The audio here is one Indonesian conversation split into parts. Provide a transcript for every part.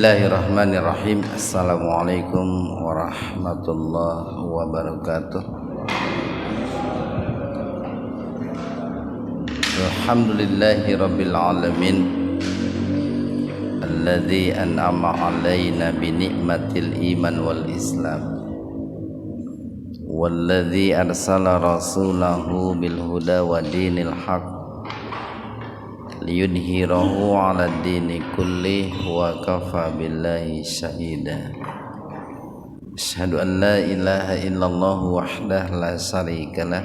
Bismillahirrahmanirrahim. Assalamualaikum warahmatullahi wabarakatuh. Alhamdulillahi rabbil alamin, alladzi an'ama alaina bi ni'matil iman wal islam, walladzi arsala rasulahu bil huda wa dinil haq liyudhhirahu 'ala ad-dini kulli wa kafa billahi syahida. Asyhadu an la ilaha illallah wahdahu la syarikalah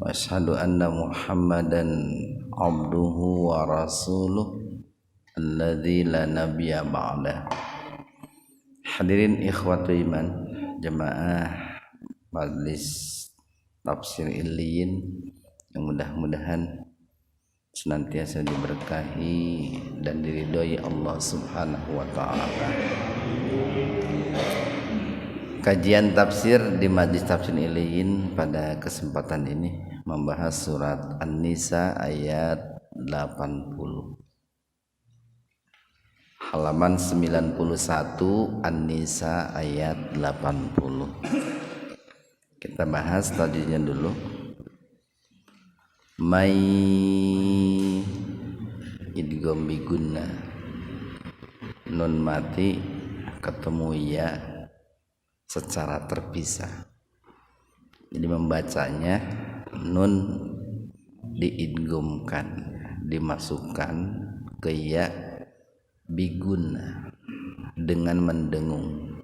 wa asyhadu anna Muhammadan abduhu wa rasuluh alladzi la nabiyya ba'dah. Hadirin ikhwatu iman, jemaah majlis tafsir Illiyin yang mudah-mudahan senantiasa diberkahi dan diridhoi Allah Subhanahu wa taala. Kajian tafsir di Majlis Tafsir Illiyin pada kesempatan ini membahas surat An-Nisa ayat 80. Halaman 91 An-Nisa ayat 80. Kita bahas tadinya dulu. Mai idgham bigunna, nun mati ketemu ya secara terpisah. Jadi membacanya nun diidghamkan, dimasukkan ke ya bigunna dengan mendengung.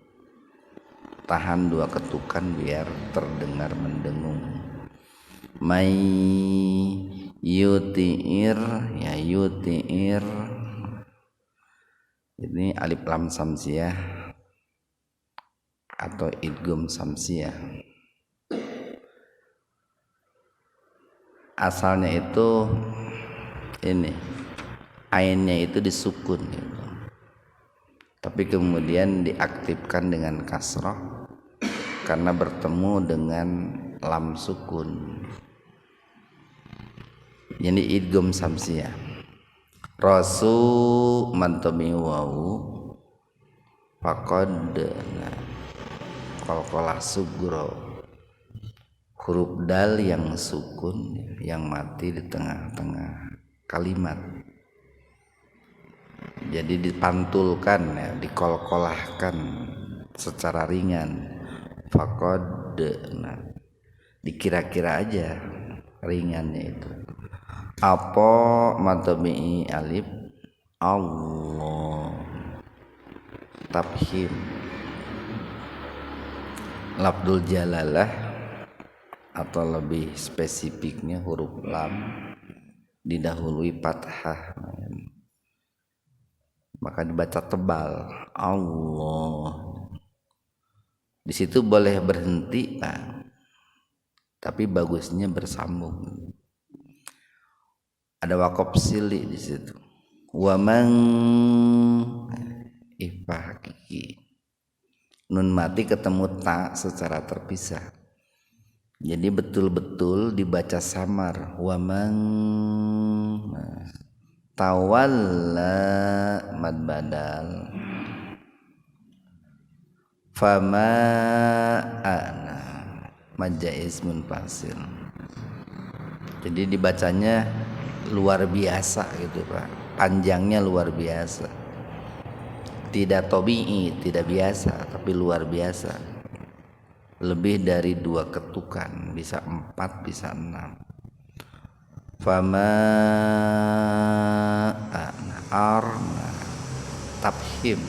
Tahan dua ketukan biar terdengar mendengung. Mai yuti'ir, ya yuti'ir, ini alif lam samsiyah atau idgham samsiyah. Asalnya itu ini ainnya itu disukun gitu. Tapi kemudian diaktifkan dengan kasrah karena bertemu dengan lam sukun. Jadi idgham samsiyah. Rasu mantami wawu faqad qalqalah sugro, huruf dal yang sukun yang mati di tengah-tengah kalimat. Jadi dipantulkan ya, dikolkolahkan secara ringan. Faqad dikira-kira aja ringannya itu. Apa matabi'i alif Allah tabhim. Lafdul jalalah atau lebih spesifiknya huruf lam didahului fathah, maka dibaca tebal Allah. Di situ boleh berhenti, tapi bagusnya bersambung. Ada wakaf sili di situ. Wa man ifah hakiki. Nun mati ketemu ta secara terpisah. Jadi betul-betul dibaca samar. Wa man tawalla mad badal. Fama ana majais munfasil. Jadi dibacanya luar biasa gitu Pak, panjangnya luar biasa, tidak tobi'i, tidak biasa, tapi luar biasa, lebih dari dua ketukan, bisa 4, bisa 6. Fama arna tabhim.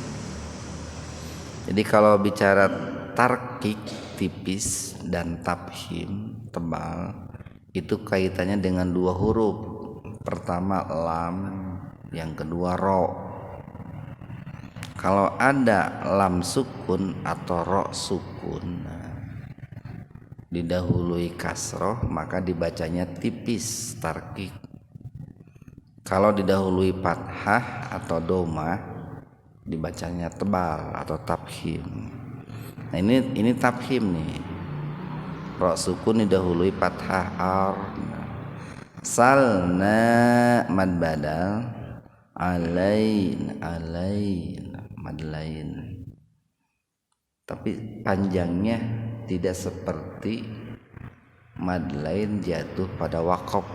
Jadi kalau bicara tarkik tipis dan tabhim tebal, itu kaitannya dengan dua huruf. Pertama lam, yang kedua ro. Kalau ada lam sukun atau ro sukun didahului kasroh, maka dibacanya tipis tarkik. Kalau didahului fathah atau doma, dibacanya tebal atau tabhim. Nah ini tabhim nih. Ro sukun didahului fathah ar. Salna mad badal alain mad lain. Tapi panjangnya tidak seperti mad lain jatuh pada waqaf.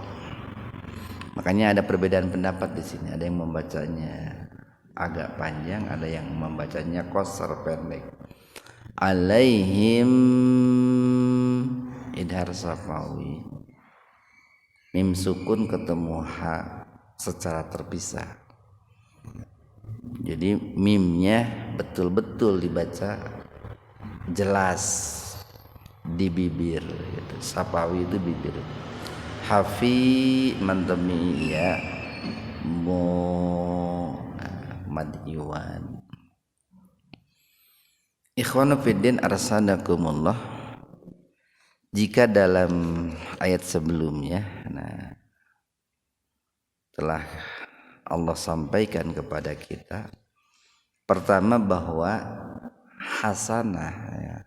Makanya ada perbedaan pendapat di sini. Ada yang membacanya agak panjang, ada yang membacanya qasar, pendek. Alaihim idhar safawi, mim sukun ketemu ha secara terpisah. Jadi mimnya betul-betul dibaca jelas di bibir gitu. Safawi itu bibir. Hafi mantemi ya mo mad iwan. Ikhwanu fiddin arsadakumullah. Jika dalam ayat sebelumnya telah Allah sampaikan kepada kita pertama bahwa hasanah ya,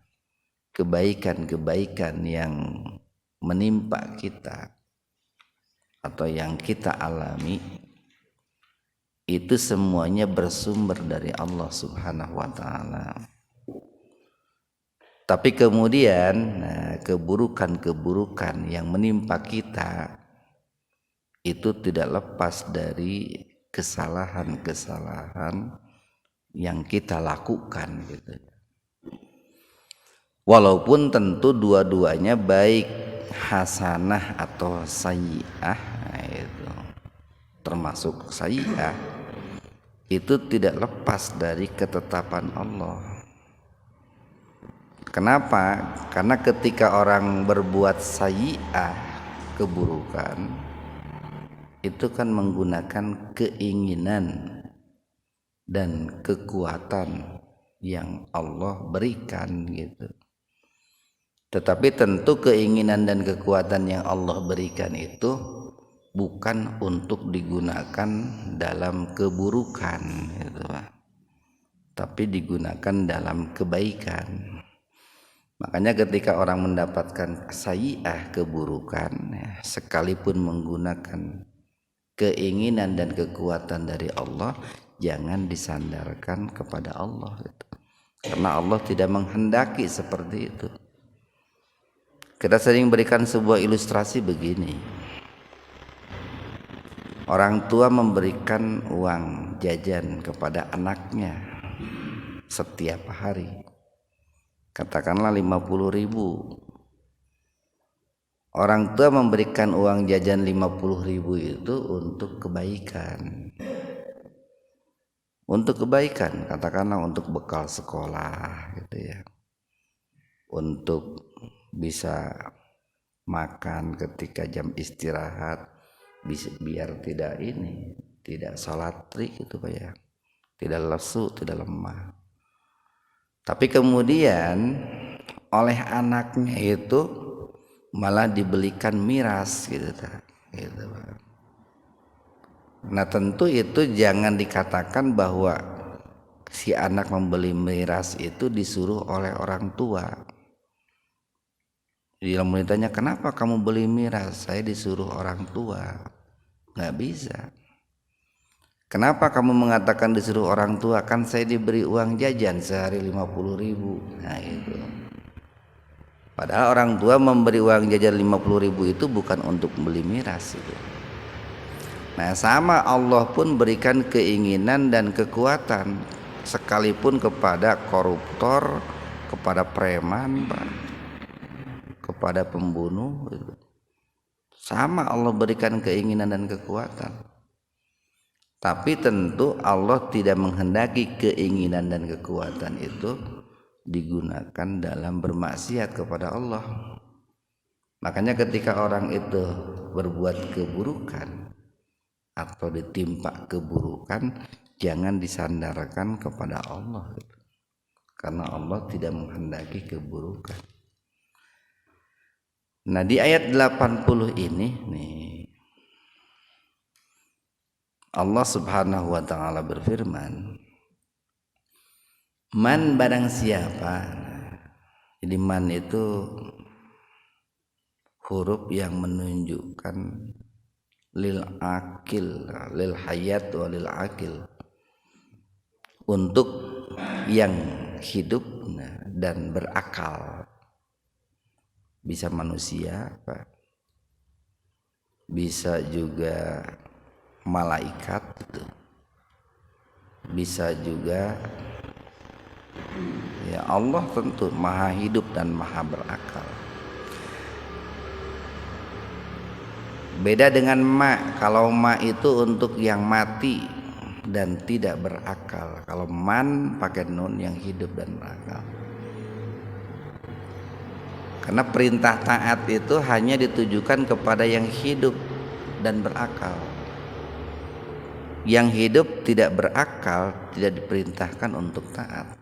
kebaikan-kebaikan yang menimpa kita atau yang kita alami itu semuanya bersumber dari Allah Subhanahu wa taala. Tapi kemudian keburukan-keburukan yang menimpa kita itu tidak lepas dari kesalahan-kesalahan yang kita lakukan gitu. Walaupun tentu dua-duanya baik hasanah atau sayyi'ah itu termasuk sayyi'ah itu tidak lepas dari ketetapan Allah. Kenapa? Karena ketika orang berbuat sayyi'ah, keburukan, itu kan menggunakan keinginan dan kekuatan yang Allah berikan gitu. Tetapi tentu keinginan dan kekuatan yang Allah berikan itu bukan untuk digunakan dalam keburukan gitu, tapi digunakan dalam kebaikan. Makanya ketika orang mendapatkan sayyi'ah, keburukan ya, sekalipun menggunakan keinginan dan kekuatan dari Allah, jangan disandarkan kepada Allah gitu. Karena Allah tidak menghendaki seperti itu. Kita sering berikan sebuah ilustrasi begini. Orang tua memberikan uang jajan kepada anaknya setiap hari. Katakanlah 50.000. Orang tua memberikan uang jajan 50.000 itu untuk kebaikan. Untuk kebaikan, katakanlah untuk bekal sekolah gitu ya. Untuk bisa makan ketika jam istirahat, biar tidak sholat trik gitu Pak ya. Tidak lesu, tidak lemah. Tapi kemudian oleh anaknya itu malah dibelikan miras gitu. Nah tentu itu jangan dikatakan bahwa si anak membeli miras itu disuruh oleh orang tua. Dia ditanya, kenapa kamu beli miras? Saya disuruh orang tua. Nggak bisa. Kenapa kamu mengatakan disuruh orang tua? Kan saya diberi uang jajan sehari 50.000. Nah itu. Padahal orang tua memberi uang jajan 50.000 itu bukan untuk beli miras itu. Nah sama Allah pun berikan keinginan dan kekuatan sekalipun kepada koruptor, kepada preman, kepada pembunuh. Sama Allah berikan keinginan dan kekuatan. Tapi tentu Allah tidak menghendaki keinginan dan kekuatan itu digunakan dalam bermaksiat kepada Allah. Makanya ketika orang itu berbuat keburukan atau ditimpa keburukan, jangan disandarkan kepada Allah, karena Allah tidak menghendaki keburukan. Nah di ayat 80 ini nih, Allah Subhanahu wa taala berfirman, man barang siapa. Jadi man itu huruf yang menunjukkan lil akil, lil hayat wa lil akil, untuk yang hidup dan berakal. Bisa manusia, Pak. Bisa juga malaikat gitu. Bisa juga ya Allah tentu maha hidup dan maha berakal. Beda dengan ma. Kalau ma itu untuk yang mati dan tidak berakal. Kalau man pakai nun yang hidup dan berakal. Karena perintah taat itu hanya ditujukan kepada yang hidup dan berakal. Yang hidup tidak berakal tidak diperintahkan untuk taat.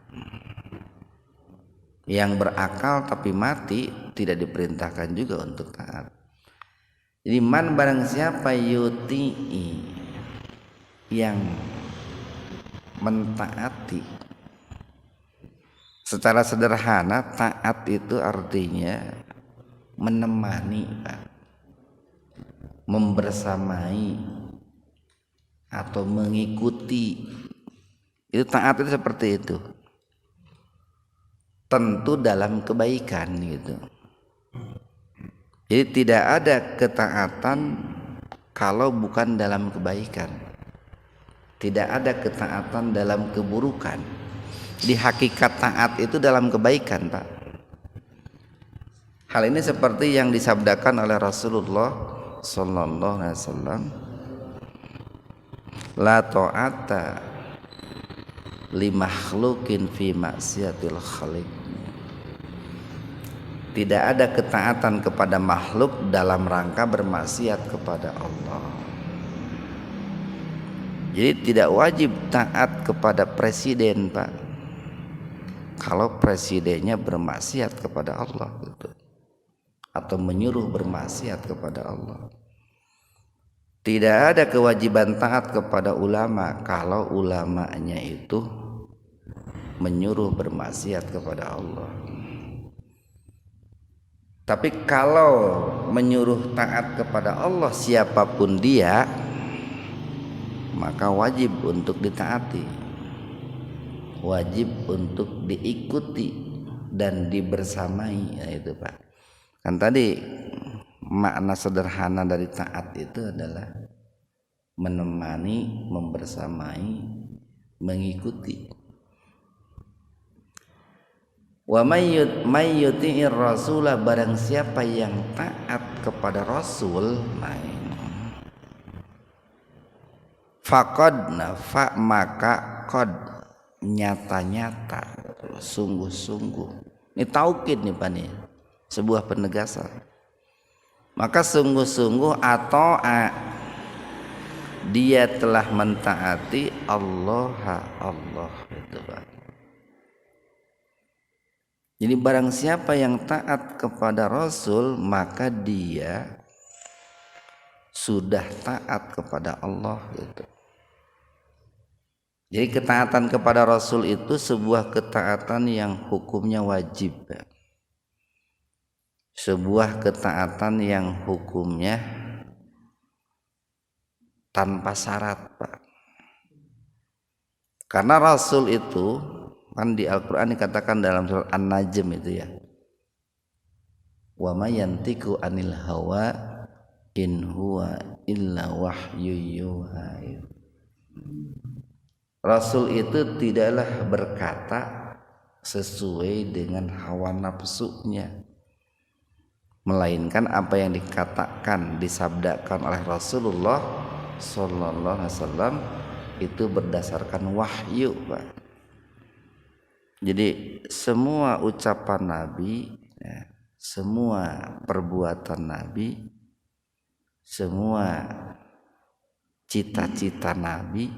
Yang berakal tapi mati tidak diperintahkan juga untuk taat. Jadi man barang siapa yuti'i, yang mentaati. Secara sederhana taat itu artinya menemani, membersamai atau mengikuti. Itu taat itu seperti itu. Tentu dalam kebaikan gitu. Jadi tidak ada ketaatan kalau bukan dalam kebaikan. Tidak ada ketaatan dalam keburukan. Di hakikat taat itu dalam kebaikan, Pak. Hal ini seperti yang disabdakan oleh Rasulullah sallallahu alaihi wasallam, la ta'ata li makhluqin fi maksiatil khaliq. Tidak ada ketaatan kepada makhluk dalam rangka bermaksiat kepada Allah. Jadi tidak wajib taat kepada presiden, Pak, kalau presidennya bermaksiat kepada Allah gitu, atau menyuruh bermaksiat kepada Allah. Tidak ada kewajiban taat kepada ulama kalau ulamanya itu menyuruh bermaksiat kepada Allah. Tapi kalau menyuruh taat kepada Allah siapapun dia, maka wajib untuk ditaati, wajib untuk diikuti dan dibersamai. Ya itu, Pak. Kan tadi makna sederhana dari taat itu adalah menemani, membersamai, mengikuti. Wa may yuti'ir rasulah, barang siapa yang taat kepada Rasul, faqad nafa, maka qad nyata-nyata, sungguh-sungguh. Ini taukid nih, Pak, nih, sebuah penegasan. Maka sungguh-sungguh atau dia telah mentaati Allah itu, Pak. Jadi barang siapa yang taat kepada Rasul, maka dia sudah taat kepada Allah gitu. Jadi ketaatan kepada Rasul itu sebuah ketaatan yang hukumnya wajib, sebuah ketaatan yang hukumnya tanpa syarat, Pak. Karena Rasul itu kan di Al-Quran dikatakan dalam surat An-Najm itu ya, wa ma yantiqu anil hawa in huwa illa wahyu yuha. Rasul itu tidaklah berkata sesuai dengan hawa nafsunya, melainkan apa yang dikatakan, disabdakan oleh Rasulullah sallallahu alaihi wasallam itu berdasarkan wahyu, Pak. Jadi semua ucapan Nabi, ya, semua perbuatan Nabi, semua cita-cita Nabi,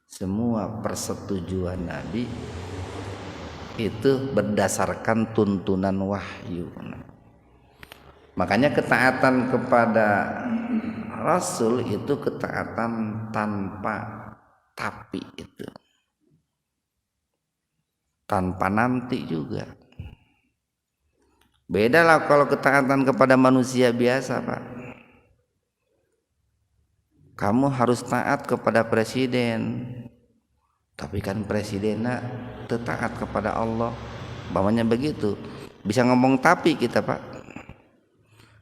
semua persetujuan Nabi itu berdasarkan tuntunan wahyu. Makanya ketaatan kepada Rasul itu ketaatan tanpa tapi itu, tanpa nanti juga. Beda lah kalau ketaatan kepada manusia biasa, Pak. Kamu harus taat kepada presiden, Tapi kan presidennya taat kepada Allah, umpamanya begitu. Bisa ngomong tapi kita, Pak,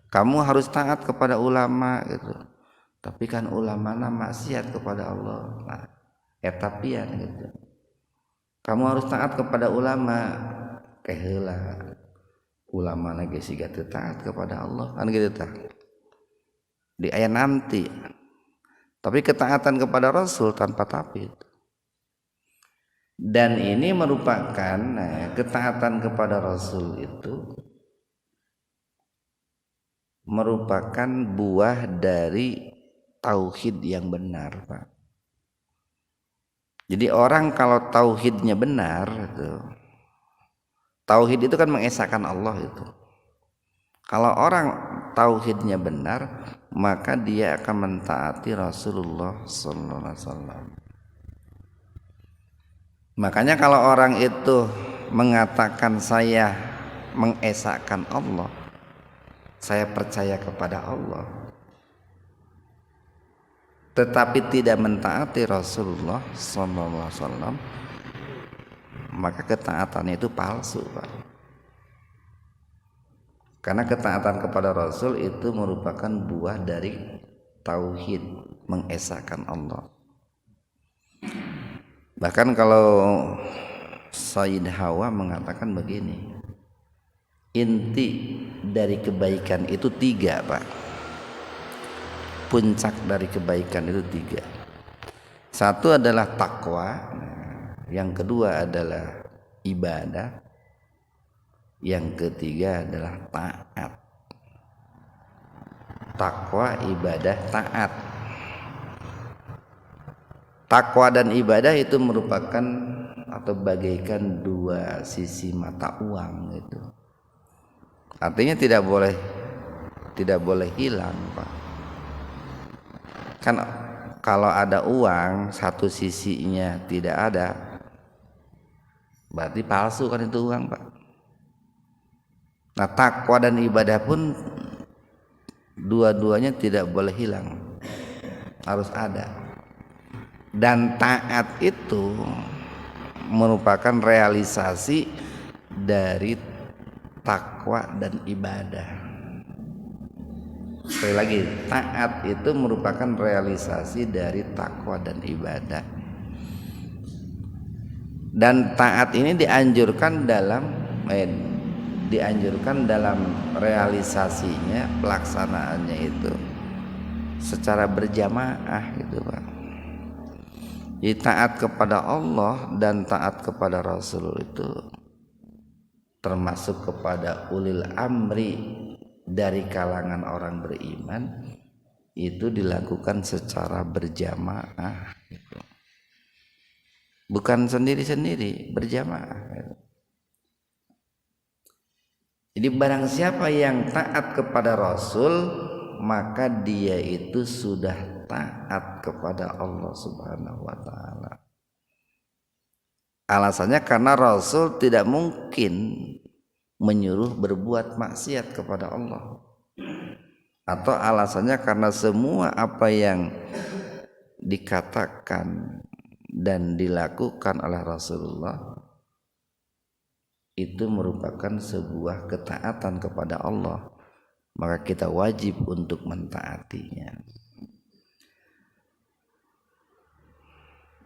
kamu harus taat kepada ulama gitu. Tapi kan ulama maksiat kepada Allah. Nah, etapian gitu. Kamu harus taat kepada ulama, keheula ulama lagi siga taat kepada Allah kan gitu tah. Di ayat nanti. Tapi ketaatan kepada Rasul tanpa tapi. Dan ini merupakan ketaatan kepada Rasul itu merupakan buah dari tauhid yang benar, Pak. Jadi orang kalau tauhidnya benar itu, tauhid itu kan mengesahkan Allah itu. Kalau orang tauhidnya benar, maka dia akan mentaati Rasulullah sallallahu alaihi wasallam. Makanya kalau orang itu mengatakan saya mengesahkan Allah, saya percaya kepada Allah, tetapi tidak mentaati Rasulullah sallallahu alaihi wasallam, maka ketaatannya itu palsu, Pak. Karena ketaatan kepada Rasul itu merupakan buah dari tauhid, mengesahkan Allah. Bahkan kalau Sayyid Hawa mengatakan begini, inti dari kebaikan itu 3, Pak. Puncak dari kebaikan itu 3. Satu adalah takwa, yang kedua adalah ibadah, yang ketiga adalah taat. Takwa, ibadah, taat. Takwa dan ibadah itu merupakan atau bagaikan 2 sisi mata uang itu. Artinya tidak boleh hilang, Pak. Kan kalau ada uang satu sisinya tidak ada, berarti palsu kan itu uang, Pak. Nah, takwa dan ibadah pun dua-duanya tidak boleh hilang, harus ada. Dan taat itu merupakan realisasi dari takwa dan ibadah. Sekali lagi, taat itu merupakan realisasi dari takwa dan ibadah. Dan taat ini dianjurkan dalam realisasinya, pelaksanaannya itu secara berjamaah gitu, Pak. Jadi taat kepada Allah dan taat kepada Rasul itu termasuk kepada ulil amri dari kalangan orang beriman, itu dilakukan secara berjamaah gitu. Bukan sendiri-sendiri, berjamaah gitu. Jadi barang siapa yang taat kepada Rasul, maka dia itu sudah taat kepada Allah Subhanahu wa taala. Alasannya karena Rasul tidak mungkin menyuruh berbuat maksiat kepada Allah. Atau alasannya karena semua apa yang dikatakan dan dilakukan oleh Rasulullah itu merupakan sebuah ketaatan kepada Allah, maka kita wajib untuk mentaatinya.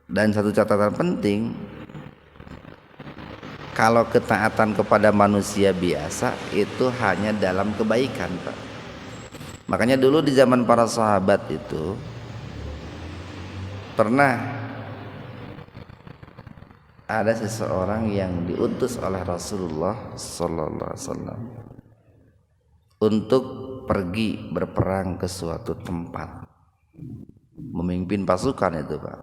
Dan satu catatan penting, kalau ketaatan kepada manusia biasa itu hanya dalam kebaikan, Pak. Makanya dulu di zaman para sahabat itu pernah ada seseorang yang diutus oleh Rasulullah sallallahu alaihi wasallam untuk pergi berperang ke suatu tempat, memimpin pasukan itu, Pak.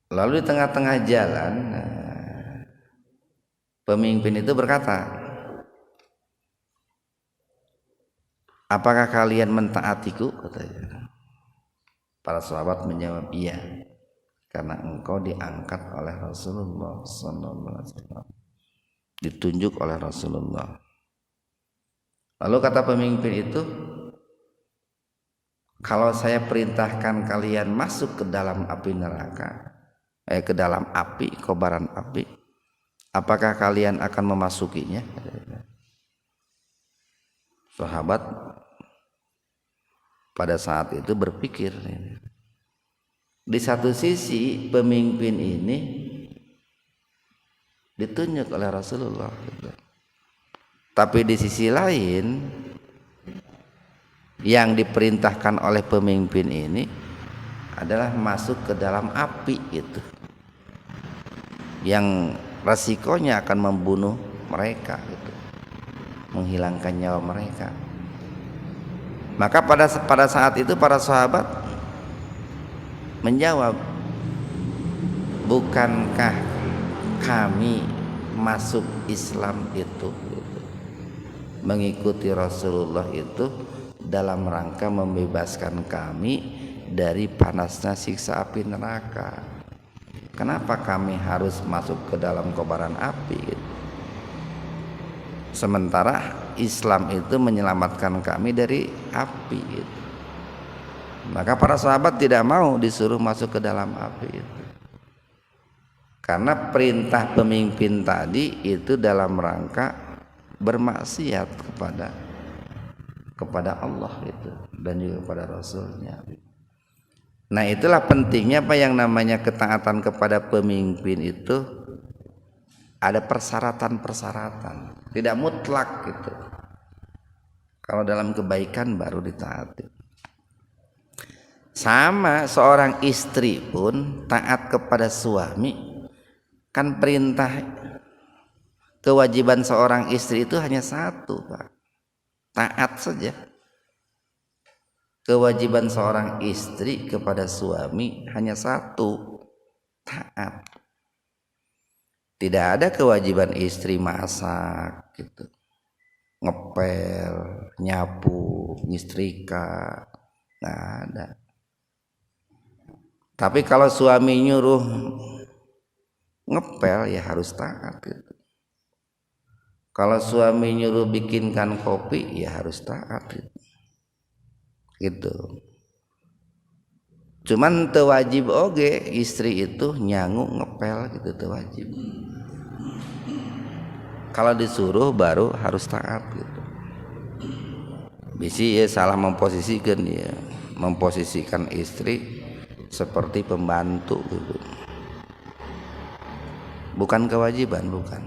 Lalu di tengah-tengah jalan pemimpin itu berkata, apakah kalian mentaatiku? Katanya. Para sahabat menjawab, iya, karena engkau diangkat oleh Rasulullah sallallahu alaihi wasallam, ditunjuk oleh Rasulullah. Lalu kata pemimpin itu, kalau saya perintahkan kalian masuk ke dalam api neraka, ke dalam api, kobaran api, apakah kalian akan memasukinya? Sahabat pada saat itu berpikir, di satu sisi pemimpin ini ditunjuk oleh Rasulullah, tapi di sisi lain yang diperintahkan oleh pemimpin ini adalah masuk ke dalam api itu, yang resikonya akan membunuh mereka gitu, menghilangkan nyawa mereka. Maka pada saat itu para sahabat menjawab, bukankah kami masuk Islam itu gitu, mengikuti Rasulullah itu dalam rangka membebaskan kami dari panasnya siksa api neraka. Kenapa kami harus masuk ke dalam kobaran api gitu? Sementara Islam itu menyelamatkan kami dari api gitu. Maka para sahabat tidak mau disuruh masuk ke dalam api itu, karena perintah pemimpin tadi itu dalam rangka bermaksiat kepada Allah itu, dan juga kepada Rasulnya. Nah, itulah pentingnya apa yang namanya ketaatan kepada pemimpin itu ada persyaratan-persyaratan, tidak mutlak gitu. Kalau dalam kebaikan baru ditaati. Sama seorang istri pun taat kepada suami, kan perintah kewajiban seorang istri itu hanya satu, Pak, taat saja. Kewajiban seorang istri kepada suami hanya satu, taat. Tidak ada kewajiban istri masak gitu, ngepel, nyapu, nyetrika, nggak ada. Tapi kalau suami nyuruh ngepel ya harus taat gitu. Kalau suami nyuruh bikinkan kopi ya harus taat gitu. Cuman teu wajib oge istri itu nyangu ngepel gitu, teu wajib. Kalau disuruh baru harus taat gitu. Bisi ya salah memposisikan, ya memposisikan istri seperti pembantu gitu. Bukan kewajiban, bukan.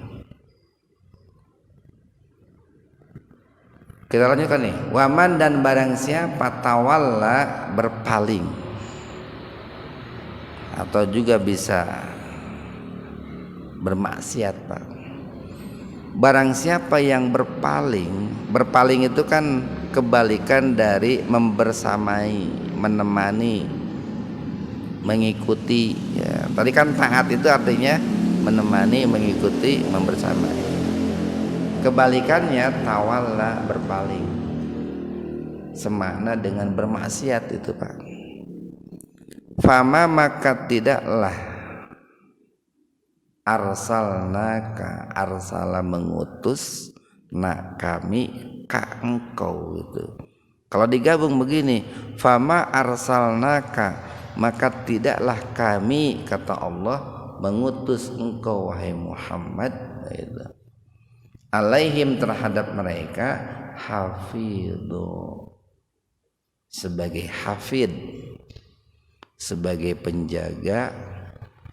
Kita lanjutkan nih. Waman, dan barang siapa tawalla berpaling, atau juga bisa bermaksiat, Pak. Barang siapa yang berpaling itu kan kebalikan dari membersamai, menemani, mengikuti ya. Tadi kan taat itu artinya menemani, mengikuti, membersamai. Kebalikannya tawalla berpaling, semakna dengan bermaksiat itu, Pak. Fama, maka tidaklah arsalnaka, arsala mengutus, nak kami ka engkau itu. Kalau digabung begini, fama arsalnaka, maka tidaklah kami, kata Allah, mengutus engkau wahai Muhammad itu, alaihim, terhadap mereka, hafidhu, sebagai hafid, sebagai penjaga,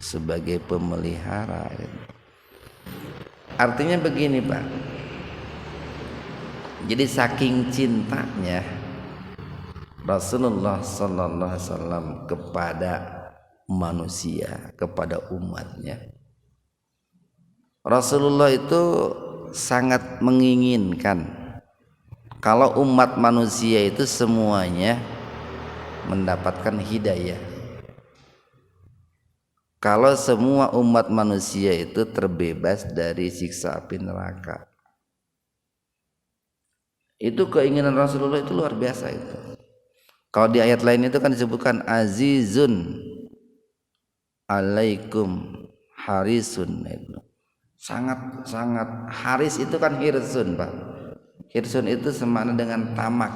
sebagai pemelihara. Artinya begini, Pak. Jadi saking cintanya Rasulullah sallallahu alaihi wasallam kepada manusia, kepada umatnya, Rasulullah itu sangat menginginkan kalau umat manusia itu semuanya mendapatkan hidayah, kalau semua umat manusia itu terbebas dari siksa api neraka. Itu keinginan Rasulullah itu luar biasa itu. Kalau di ayat lain itu kan disebutkan azizun alaikum harisun. Sangat haris itu kan hirsun, Pak. Hirsun itu semakna dengan tamak.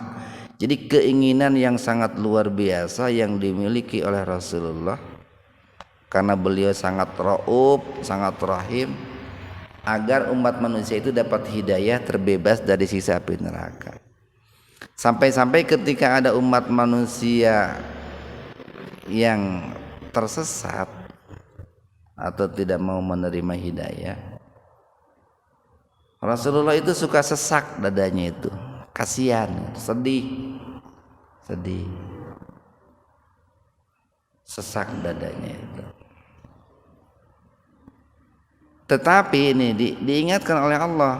Jadi keinginan yang sangat luar biasa yang dimiliki oleh Rasulullah, karena beliau sangat rauf, sangat rahim, agar umat manusia itu dapat hidayah, terbebas dari siksa api neraka. Sampai-sampai ketika ada umat manusia yang tersesat atau tidak mau menerima hidayah, Rasulullah itu suka sesak dadanya itu, kasihan, sedih, sesak dadanya itu. Tetapi ini diingatkan oleh Allah,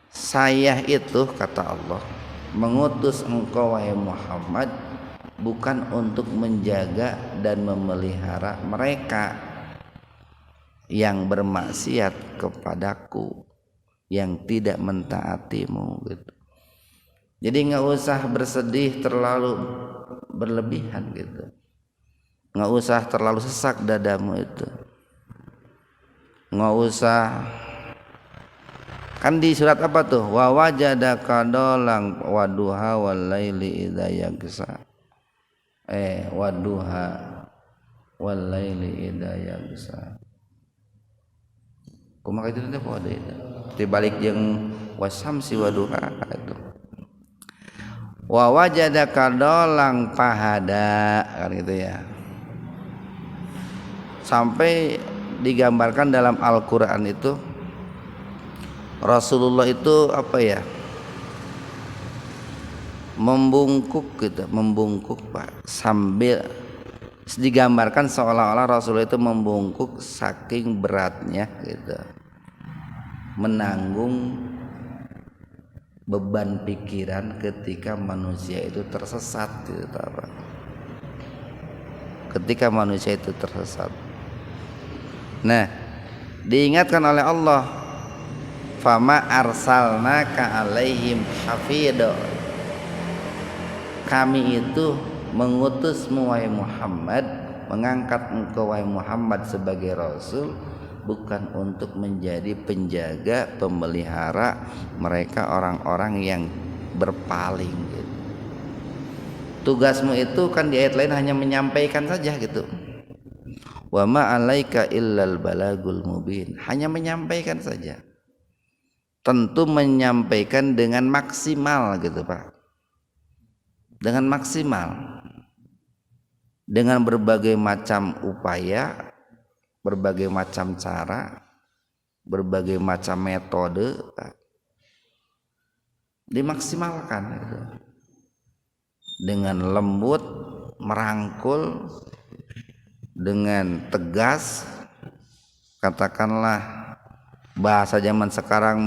saya itu, kata Allah, mengutus engkau wahai Muhammad bukan untuk menjaga dan memelihara mereka yang bermaksiat kepadaku, yang tidak mentaatimu gitu. Jadi nggak usah bersedih terlalu berlebihan gitu, nggak usah terlalu sesak dadamu itu, nggak usah. Kan di surat apa tuh? Wa wajadaka dolang waduha wal laili idza yaghsa. Waduha wal laili idza yaghsa. Kumaha itu teh poe deui. Dibalik jeung wasamsi waduha itu. Wa wajadaka dolang pahada kan gitu ya. Sampai digambarkan dalam Al-Qur'an itu Rasulullah itu apa ya? Membungkuk gitu, membungkuk Pak, sambil digambarkan seolah-olah Rasulullah itu membungkuk saking beratnya gitu, menanggung beban pikiran ketika manusia itu tersesat gitu, apa? Ketika manusia itu tersesat. Nah, diingatkan oleh Allah, fama arsalnaka alaihim hafidho, kami itu mengutusmu wahai Muhammad, mengangkat engkau wahai Muhammad sebagai Rasul, bukan untuk menjadi penjaga, pemelihara mereka orang-orang yang berpaling gitu. Tugasmu itu kan di ayat lain hanya menyampaikan saja gitu. Wa ma 'alaika illal balagul mubin, hanya menyampaikan saja. Tentu menyampaikan dengan maksimal gitu Pak, dengan maksimal, dengan berbagai macam upaya, berbagai macam cara, berbagai macam metode, Pak, dimaksimalkan gitu. Dengan lembut, merangkul, dengan tegas, katakanlah bahasa zaman sekarang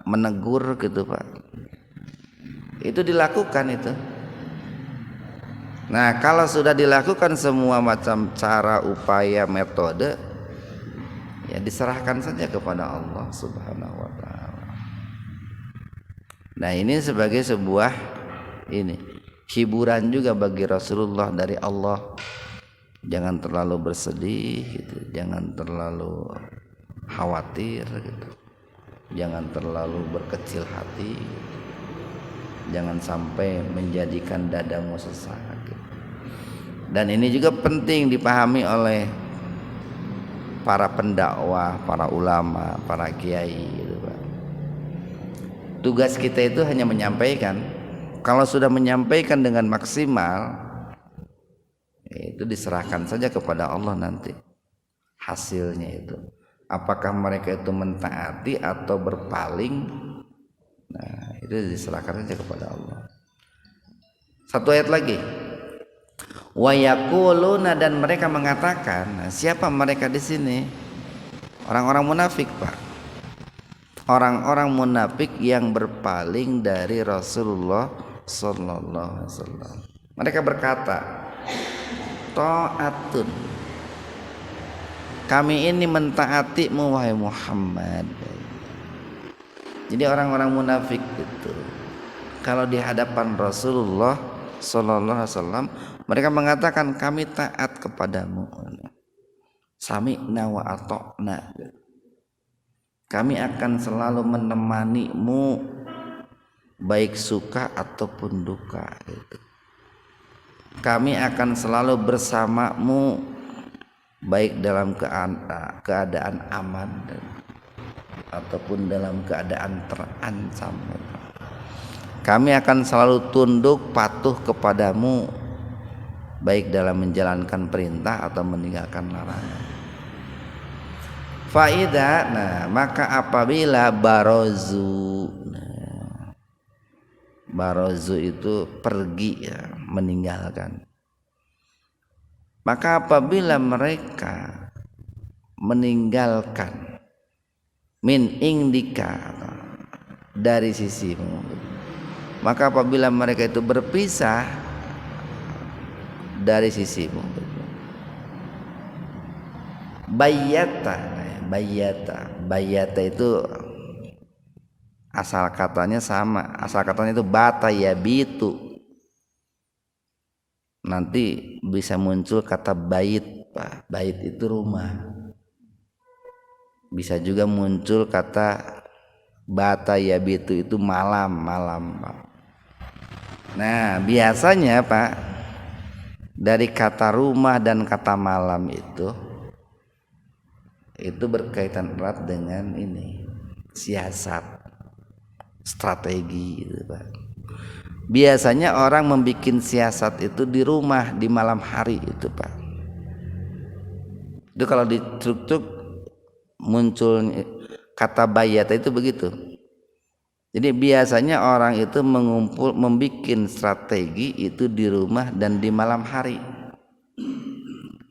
menegur gitu Pak. Itu dilakukan itu. Nah, kalau sudah dilakukan semua macam cara, upaya, metode, ya diserahkan saja kepada Allah Subhanahu wa taala. Nah, ini sebagai sebuah hiburan juga bagi Rasulullah dari Allah. Jangan terlalu bersedih gitu, jangan terlalu khawatir gitu, jangan terlalu berkecil hati, jangan sampai menjadikan dadamu sesak gitu. Dan ini juga penting dipahami oleh para pendakwah, para ulama, para kiai gitu Pak. Tugas kita itu hanya menyampaikan. Kalau sudah menyampaikan dengan maksimal, itu diserahkan saja kepada Allah nanti hasilnya itu. Apakah mereka itu mentaati atau berpaling? Nah, itu diserahkan saja kepada Allah. Satu ayat lagi. Wa yaquluna, dan mereka mengatakan, nah, siapa mereka di sini? Orang-orang munafik, Pak. Orang-orang munafik yang berpaling dari Rasulullah sallallahu alaihi wasallam. Mereka berkata, ta'atun, kami ini mentaatimu wahai Muhammad. Jadi orang-orang munafik itu kalau di hadapan Rasulullah sallallahu alaihi wasallam, mereka mengatakan kami taat kepadamu, sami'na wa ata'na, kami akan selalu menemanimu, baik suka ataupun duka gitu. Kami akan selalu bersamamu baik dalam keadaan aman ataupun dalam keadaan terancam. Kami akan selalu tunduk patuh kepadamu baik dalam menjalankan perintah atau meninggalkan larangan. Faida, maka apabila barozu, barozu itu pergi ya, meninggalkan. Maka apabila mereka meninggalkan min indika dari sisimu, maka apabila mereka itu berpisah dari sisimu, bayata itu asal katanya sama, asal katanya itu bata yabitu. Nanti bisa muncul kata bait, Pak. Bait itu rumah. Bisa juga muncul kata bata yabitu itu malam, Pak. Nah, biasanya Pak, dari kata rumah dan kata malam itu berkaitan erat dengan ini, siasat, strategi gitu Pak. Biasanya orang membuat siasat itu di rumah di malam hari itu Pak. Itu kalau di truk muncul kata bayata itu begitu. Jadi biasanya orang itu membuat strategi itu di rumah dan di malam hari.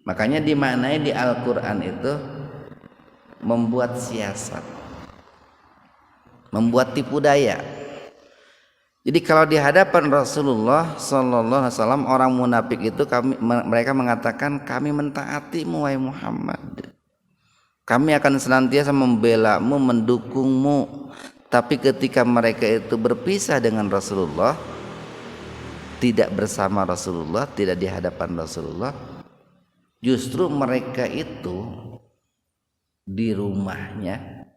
Makanya dimaknai di Al-Quran itu membuat siasat, membuat tipu daya. Jadi kalau di hadapan Rasulullah Sallallahu Alaihi Wasallam orang munafik itu mereka mengatakan kami mentaatimu wahai Muhammad, kami akan senantiasa membela-Mu, mendukung-Mu. Tapi ketika mereka itu berpisah dengan Rasulullah, tidak bersama Rasulullah, tidak di hadapan Rasulullah, justru mereka itu di rumahnya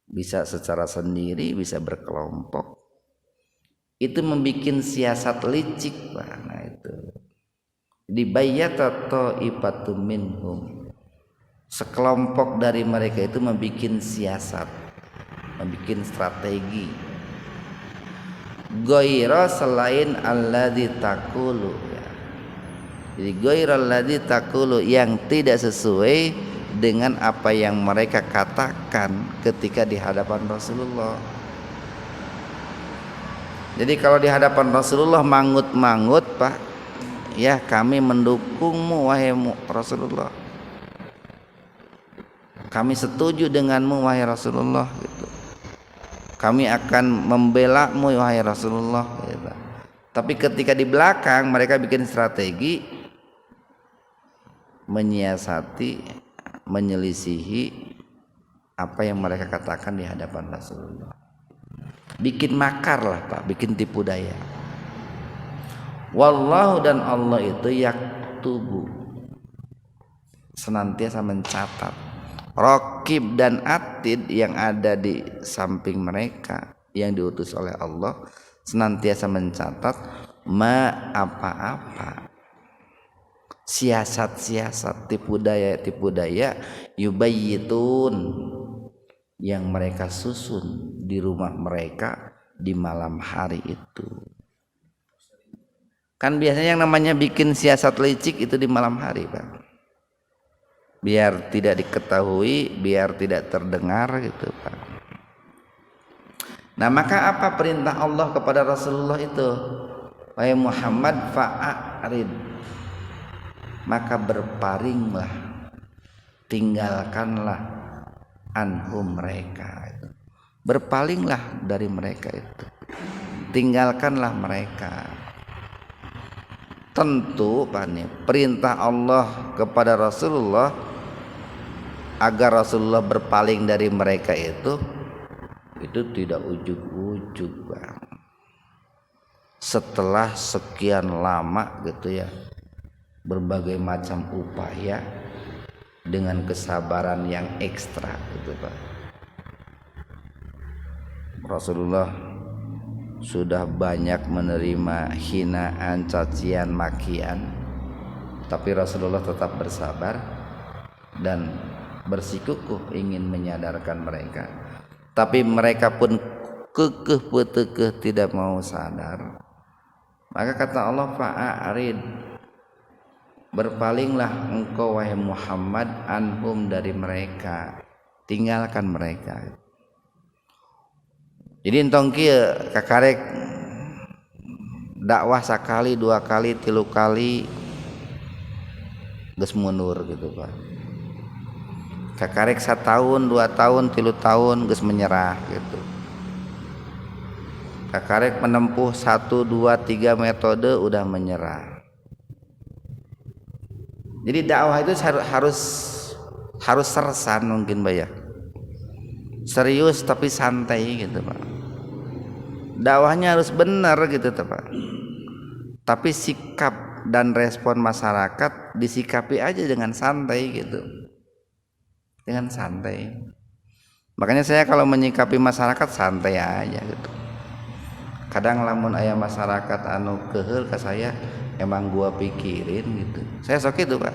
bisa secara sendiri, bisa berkelompok. Itu membuat siasat licik Pak. Nah itu dibayyata ta'ifatum minhum, sekelompok dari mereka itu membuat siasat, membuat strategi. Ghaira selain alladzi taqulu ya. Jadi ghaira alladzi taqulu yang tidak sesuai dengan apa yang mereka katakan ketika di hadapan Rasulullah. Jadi kalau di hadapan Rasulullah mangut-mangut Pak, ya kami mendukungmu wahai Rasulullah, kami setuju denganmu wahai Rasulullah gitu. Kami akan membela-Mu wahai Rasulullah gitu. Tapi ketika di belakang mereka bikin strategi, menyiasati, menyelisihi apa yang mereka katakan di hadapan Rasulullah. Bikin makar lah Pak, bikin tipu daya. Wallahu, dan Allah itu yaktubu, senantiasa mencatat. Raqib dan atid yang ada di samping mereka yang diutus oleh Allah senantiasa mencatat apa-apa siasat-siasat, tipu daya yubayyitun yang mereka susun di rumah mereka di malam hari itu. Kan biasanya yang namanya bikin siasat licik itu di malam hari Pak, biar tidak diketahui, biar tidak terdengar gitu Pak. Nah maka apa perintah Allah kepada Rasulullah itu? Wahai Muhammad fa'arid, maka berparinglah, tinggalkanlah anhum mereka itu. Berpalinglah dari mereka itu, tinggalkanlah mereka. Tentu Pak nih, perintah Allah kepada Rasulullah agar Rasulullah berpaling dari mereka itu tidak ujug-ujug Pak. Setelah sekian lama gitu ya, berbagai macam upaya dengan kesabaran yang ekstra gitu Pak, Rasulullah sudah banyak menerima hinaan, cacian, makian, tapi Rasulullah tetap bersabar dan bersikukuh ingin menyadarkan mereka. Tapi mereka pun kekeh petekeh tidak mau sadar. Maka kata Allah, fa'arid, berpalinglah engkau wahai Muhammad anhum, dari mereka, tinggalkan mereka. Jadi entong kieu kakarek dakwah sakali, dua kali, tilu kali geus mundur gitu Pak. Kakarek 1 tahun, 2 tahun, 3 tahun geus menyerah gitu. Kakarek menempuh 1, 2, 3 metode udah menyerah. Jadi dakwah itu harus sersan mungkin Pak ya. Serius tapi santai gitu Pak. Dakwahnya harus benar gitu Pak. Tapi sikap dan respon masyarakat disikapi aja dengan santai gitu. Dengan santai. Makanya saya kalau menyikapi masyarakat santai aja gitu. Kadang lamun aya masyarakat anu keheul ka saya, emang gua pikirin gitu. Saya sok itu Pak.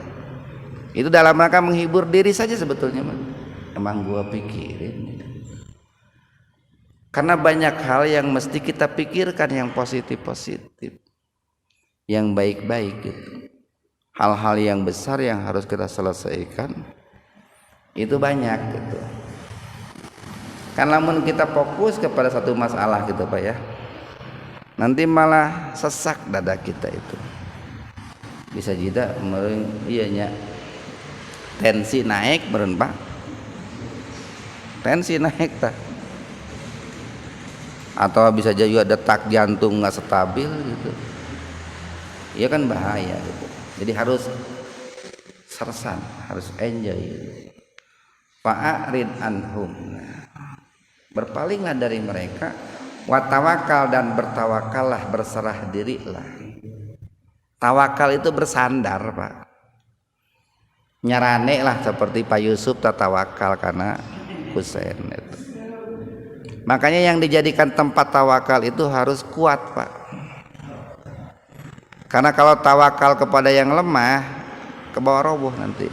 Itu dalam rangka menghibur diri saja sebetulnya Pak. Emang gua pikirin gitu. Karena banyak hal yang mesti kita pikirkan, yang positif-positif, yang baik-baik gitu. Hal-hal yang besar yang harus kita selesaikan itu banyak gitu. Kan lamun kita fokus kepada satu masalah gitu Pak ya, nanti malah sesak dada kita itu. Bisa juga meureun ieu nya tensi naik meureun Pak. Tensi naik tah. Atau bisa juga detak jantung nggak stabil gitu, ya kan bahaya gitu. Jadi harus sersan, harus enjoy gitu. Fa'arid anhum, berpalinglah dari mereka, watawakal, dan bertawakallah, berserah dirilah. Tawakal itu bersandar Pak, nyarane lah seperti Pak Yusuf tatawakal karena Husain itu. Makanya yang dijadikan tempat tawakal itu harus kuat Pak. Karena kalau tawakal kepada yang lemah, ke bawah roboh nanti.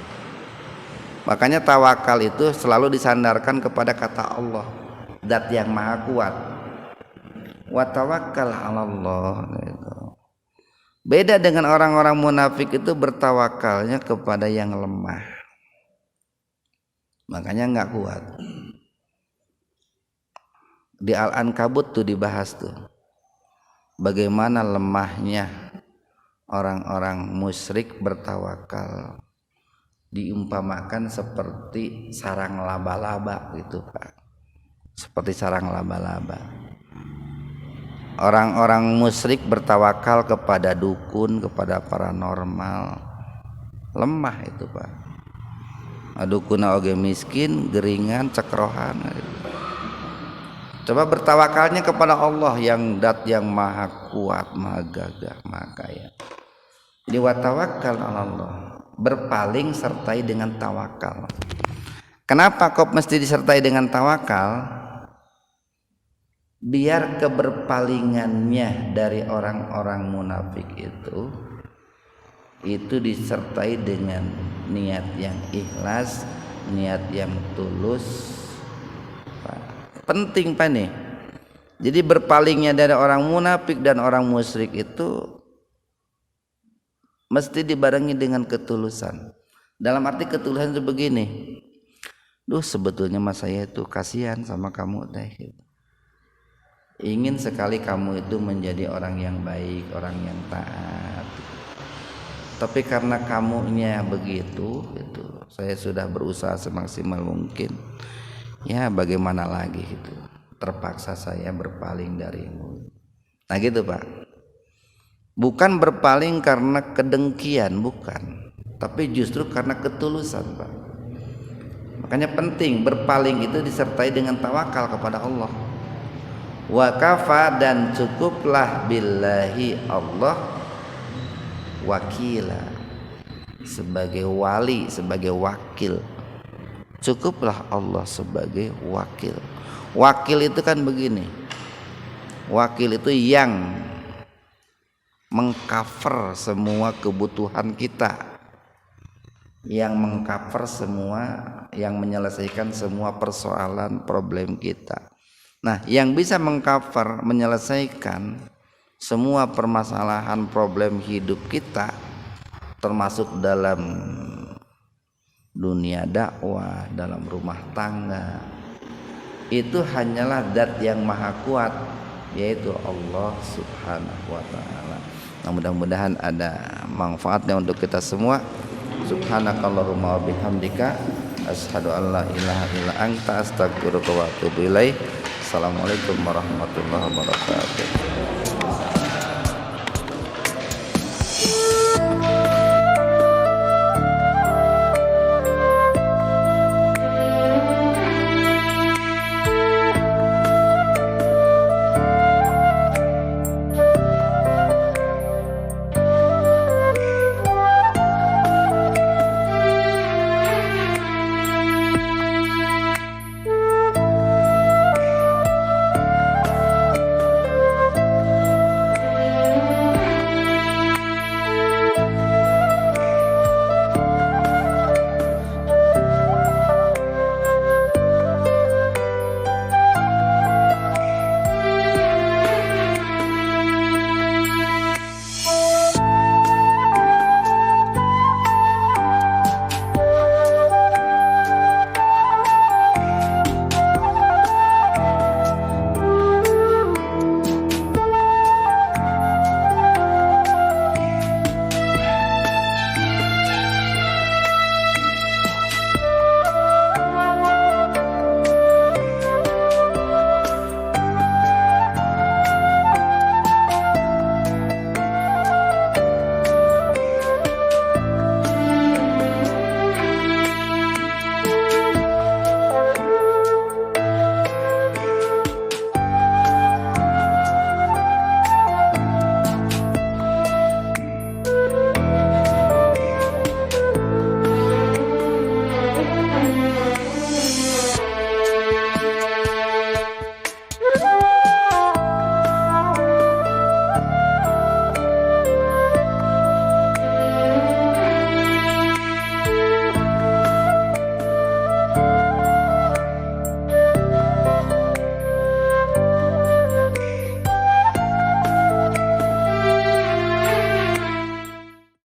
Makanya tawakal itu selalu disandarkan kepada kata Allah, zat yang maha kuat. Wa tawakkal 'alallah gitu. Beda dengan orang-orang munafik itu bertawakalnya kepada yang lemah. Makanya enggak kuat. Di Al-Ankabut tuh dibahas tuh bagaimana lemahnya orang-orang musyrik bertawakal, diumpamakan seperti sarang laba-laba gitu Pak, seperti sarang laba-laba. Orang-orang musyrik bertawakal kepada dukun, kepada paranormal, lemah itu Pak. Dukun oge miskin, geringan, cekrohan gitu. Coba bertawakalnya kepada Allah yang zat yang maha kuat, maha gagah, maha kaya. Jadi watawakkal 'alallah, berpaling sertai dengan tawakal. Kenapa kok mesti disertai dengan tawakal? Biar keberpalingannya dari orang-orang munafik itu disertai dengan niat yang ikhlas, niat yang tulus. Penting Pak nih. Jadi berpalingnya dari orang munafik dan orang musyrik itu mesti dibarengi dengan ketulusan. Dalam arti ketulusan itu begini, duh sebetulnya mas saya itu kasihan sama kamu deh. Ingin sekali kamu itu menjadi orang yang baik, orang yang taat. Tapi karena kamunya begitu, itu saya sudah berusaha semaksimal mungkin. Ya bagaimana lagi itu, terpaksa saya berpaling darimu. Nah gitu Pak. Bukan berpaling karena kedengkian, bukan, tapi justru karena ketulusan Pak. Makanya penting berpaling itu disertai dengan tawakal kepada Allah. Wa kafa, dan cukuplah billahi Allah wakila, sebagai wali, sebagai wakil. Cukuplah Allah sebagai wakil. Wakil itu kan begini, Wakil itu yang mengcover semua kebutuhan kita, yang mengcover semua, yang menyelesaikan semua persoalan problem kita. Nah, yang bisa mengcover, menyelesaikan semua permasalahan problem hidup kita, termasuk dalam dunia dakwah, dalam rumah tangga, itu hanyalah zat yang maha kuat, yaitu Allah Subhanahu wa ta'ala. Nah, mudah-mudahan ada manfaatnya untuk kita semua. Subhanakallahumma wa bihamdika asyhadu an la ilaha illa anta astaghfiruka wa atubu ilaik. Assalamualaikum warahmatullahi wabarakatuh.